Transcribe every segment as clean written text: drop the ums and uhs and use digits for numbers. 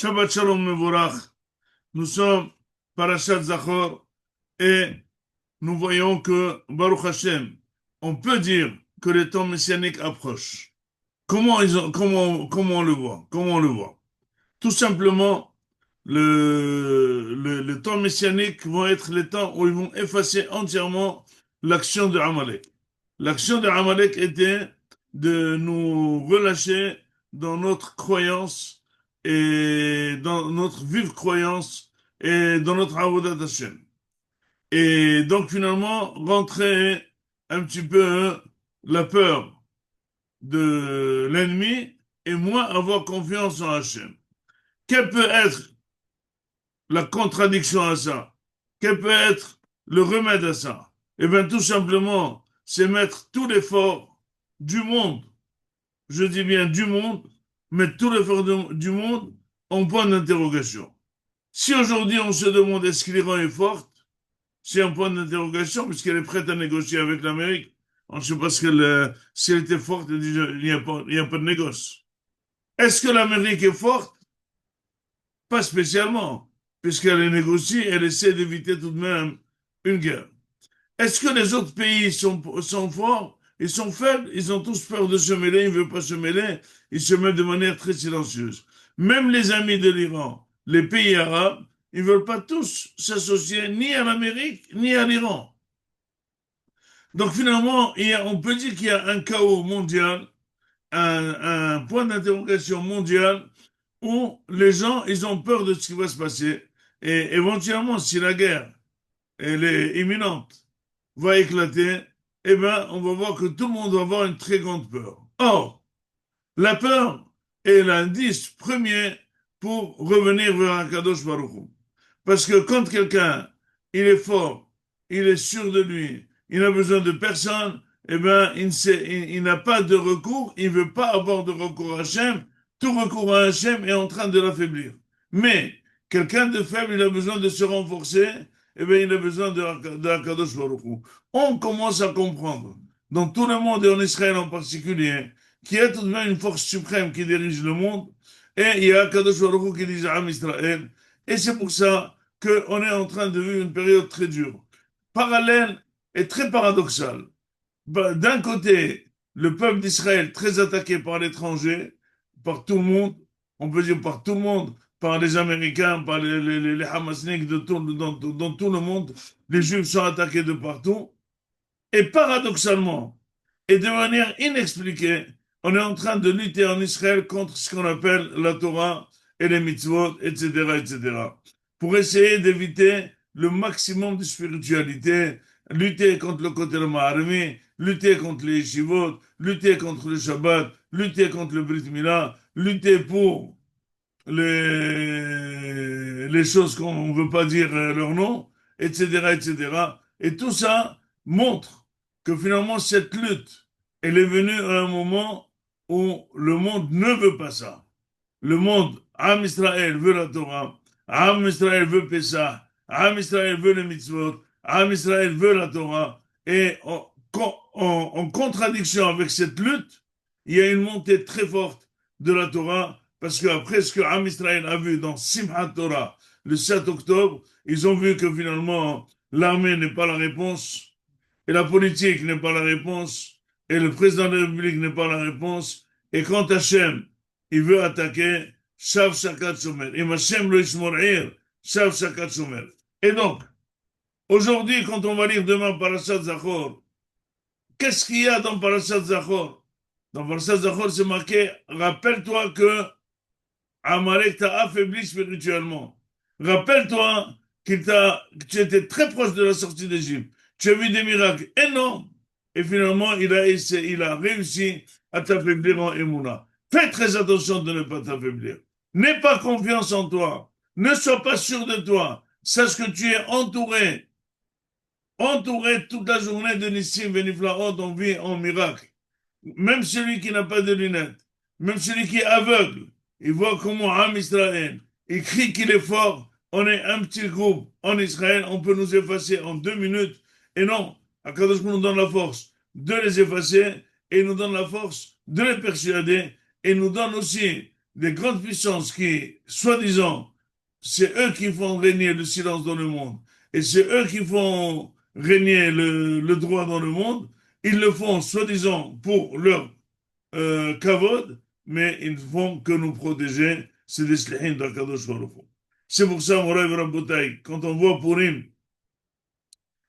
Shabbat Shalom Mevorach. Nous sommes Parashat Zachor et nous voyons que Baruch Hashem, on peut dire que le temps messianique approche. Comment on le voit? Comment on le voit? Tout simplement, le temps messianique vont être les temps où ils vont effacer entièrement l'action de Amalek. L'action de Amalek était de nous relâcher dans notre croyance et dans notre vive croyance et dans notre avodat Hashem. Et donc finalement, rentrer un petit peu la peur de l'ennemi et moins avoir confiance en Hashem. Quelle peut être la contradiction à ça? Quel peut être le remède à ça? Eh bien, tout simplement, c'est mettre tout l'effort du monde, je dis bien du monde, mettre tout l'effort du monde en point d'interrogation. Si aujourd'hui on se demande est-ce que l'Iran est forte, c'est un point d'interrogation puisqu'elle est prête à négocier avec l'Amérique. On ne sait pas si elle était forte, il n'y a pas de négoce. Est-ce que l'Amérique est forte? Pas spécialement, puisqu'elle négocie, elle essaie d'éviter tout de même une guerre. Est-ce que les autres pays sont forts? Ils sont faibles, ils ont tous peur de se mêler, ils ne veulent pas se mêler, ils se mêlent de manière très silencieuse. Même les amis de l'Iran, les pays arabes, ils ne veulent pas tous s'associer ni à l'Amérique, ni à l'Iran. Donc finalement, on peut dire qu'il y a un chaos mondial, un point d'interrogation mondial où les gens, ils ont peur de ce qui va se passer. Et éventuellement, si la guerre, elle est imminente, va éclater, eh ben, on va voir que tout le monde va avoir une très grande peur. Or, la peur est l'indice premier pour revenir vers Akadosh Baruch Hu. Parce que quand quelqu'un, il est fort, il est sûr de lui, il n'a besoin de personne, eh ben, il n'a pas de recours, il ne veut pas avoir de recours à Hachem, tout recours à Hachem est en train de l'affaiblir. Mais, quelqu'un de faible, il a besoin de se renforcer, eh bien, il a besoin de Akadosh Baruch Hu. On commence à comprendre, dans tout le monde et en Israël en particulier, qu'il y a tout de même une force suprême qui dirige le monde, et il y a Akadosh Baruch Hu qui dirige Am Israël, et c'est pour ça qu'on est en train de vivre une période très dure, parallèle et très paradoxale. D'un côté, le peuple d'Israël très attaqué par l'étranger, par tout le monde, on peut dire par tout le monde, par les Américains, par les Hamasniks dans tout le monde, les Juifs sont attaqués de partout. Et paradoxalement, et de manière inexpliquée, on est en train de lutter en Israël contre ce qu'on appelle la Torah et les mitzvot, etc., etc., pour essayer d'éviter le maximum de spiritualité, lutter contre le côté de Maharimi, lutter contre les yeshivot, lutter contre le Shabbat, lutter contre le Brit Milah, lutter pour les choses qu'on ne veut pas dire leur nom, etc., etc. Et tout ça montre que finalement cette lutte, elle est venue à un moment où le monde ne veut pas ça. Le monde, Am Israël veut la Torah, Am Israël veut Pessah, Am Israël veut les mitzvot, Am Israël veut la Torah. Et en contradiction avec cette lutte, il y a une montée très forte de la Torah, parce qu'après ce que Am Israël a vu dans Simchat Torah, le 7 octobre, ils ont vu que finalement, l'armée n'est pas la réponse, et la politique n'est pas la réponse, et le président de la République n'est pas la réponse, et quand Hachem, il veut attaquer, Shav Shakat Shomer. Et Hachem le Ishmor'ir, Shav Shakat Shomer. Et donc, aujourd'hui, quand on va lire demain Parashat Zachor, qu'est-ce qu'il y a dans Parashat Zachor? Dans Parashat Zachor, c'est marqué, rappelle-toi que Amalek t'a affaibli spirituellement. Rappelle-toi que tu étais très proche de la sortie d'Égypte. Tu as vu des miracles énormes. Et finalement, il a réussi à t'affaiblir en Emouna. Fais très attention de ne pas t'affaiblir. N'aie pas confiance en toi. Ne sois pas sûr de toi. Sache que tu es entouré toute la journée de Nissim Veniflaot, on vit en miracle. Même celui qui n'a pas de lunettes, même celui qui est aveugle, il voit comment Am Israël, il crie qu'il est fort. On est un petit groupe en Israël, on peut nous effacer en 2 minutes. Et non, Akadosh nous donne la force de les effacer et nous donne la force de les persuader et nous donne aussi des grandes puissances qui, soi-disant, c'est eux qui font régner le silence dans le monde, et c'est eux qui font régner le droit dans le monde, ils le font, soi-disant, pour leur kavod, mais ils ne font que nous protéger, c'est des slihim d'Akadosh Baruch Hu. C'est pour ça, mon rêve Rabotai, quand on voit Purim,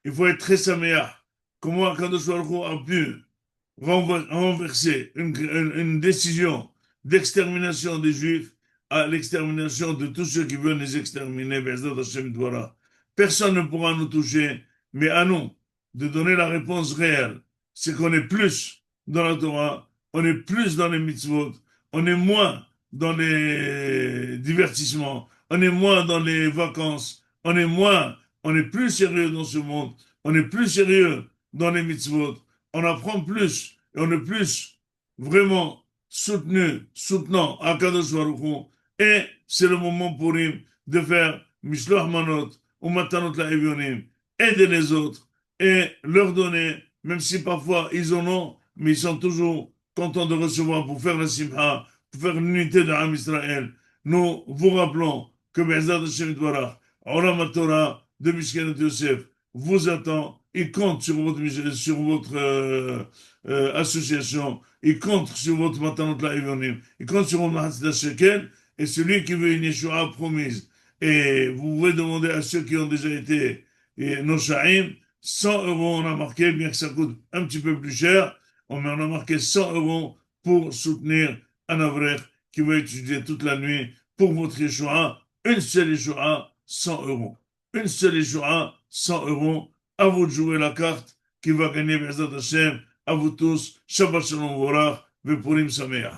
il faut être très saméach. Comment Akadosh Baruch Hu a pu renverser une décision d'extermination des Juifs à l'extermination de tous ceux qui veulent les exterminer. Personne ne pourra nous toucher, mais à nous de donner la réponse réelle. C'est qu'on est plus dans la Torah, on est plus dans les mitzvot, on est moins dans les divertissements, on est moins dans les vacances, on est plus sérieux dans ce monde, on est plus sérieux dans les mitzvot, on apprend plus et on est plus vraiment soutenant Akadosh Baruch Hu. Et c'est le moment pour him de faire Mishloach Manot ou Matanot La'evionim, aider les autres et leur donner, même si parfois ils en ont, mais ils sont toujours contents de recevoir pour faire la simha, pour faire l'unité de Am Israël. Nous vous rappelons que Be'ezrat Hashem Dvarach, Olam Torah de Mishkenet Yosef vous attend. Il compte sur votre association, il compte sur votre Matanot La'evionim, il compte sur votre Mahatzda Shekel, et celui qui veut une Yeshua promise. Et vous pouvez demander à ceux qui ont déjà été nos Sha'im, 100 euros on a marqué, bien que ça coûte un petit peu plus cher, on a marqué 100 euros pour soutenir un Avrech qui va étudier toute la nuit pour votre Yeshua. Une seule Yeshua, 100 euros. Une seule Yeshua, 100 euros. À vous de jouer la carte qui va gagner Be'ezrat Hashem. À vous tous, Shabbat Shalom Vorach, Vepurim Sameach.